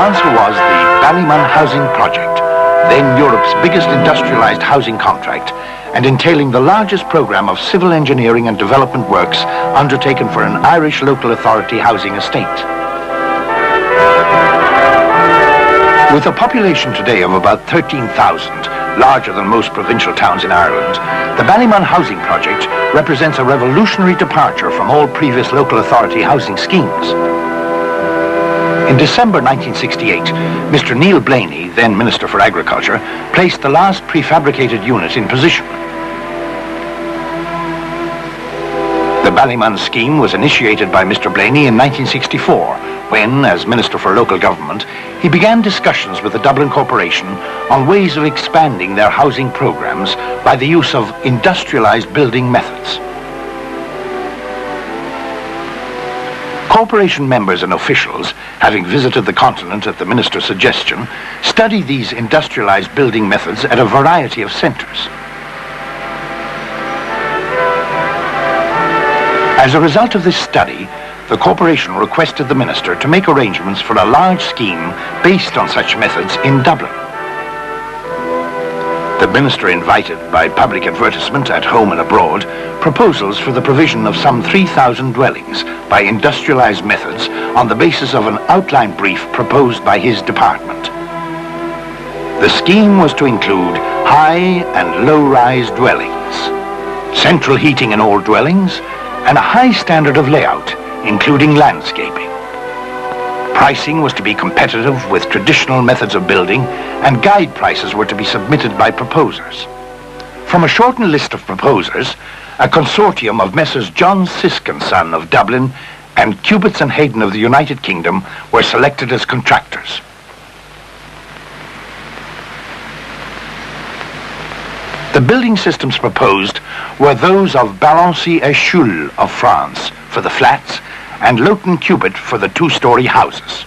answer was the Ballymun Housing Project, then Europe's biggest industrialized housing contract, and entailing the largest program of civil engineering and development works undertaken for an Irish local authority housing estate. With a population today of about 13,000, larger than most provincial towns in Ireland, the Ballymun Housing Project represents a revolutionary departure from all previous local authority housing schemes. In December 1968, Mr. Neil Blaney, then Minister for Agriculture, placed the last prefabricated unit in position. The Ballymun scheme was initiated by Mr. Blaney in 1964, when, as Minister for Local Government, he began discussions with the Dublin Corporation on ways of expanding their housing programs by the use of industrialized building methods. Corporation members and officials, having visited the continent at the minister's suggestion, studied these industrialized building methods at a variety of centres. As a result of this study, the corporation requested the minister to make arrangements for a large scheme based on such methods in Dublin. The minister invited, by public advertisement at home and abroad, proposals for the provision of some 3,000 dwellings by industrialized methods on the basis of an outline brief proposed by his department. The scheme was to include high and low-rise dwellings, central heating in all dwellings, and a high standard of layout, including landscaping. Pricing was to be competitive with traditional methods of building, and guide prices were to be submitted by proposers. From a shortened list of proposers, a consortium of Messrs. John Sisk & Son of Dublin and Cubitts and Hayden of the United Kingdom were selected as contractors. The building systems proposed were those of Balancy et Schul of France for the flats and Loughton Cubitt for the two-story houses.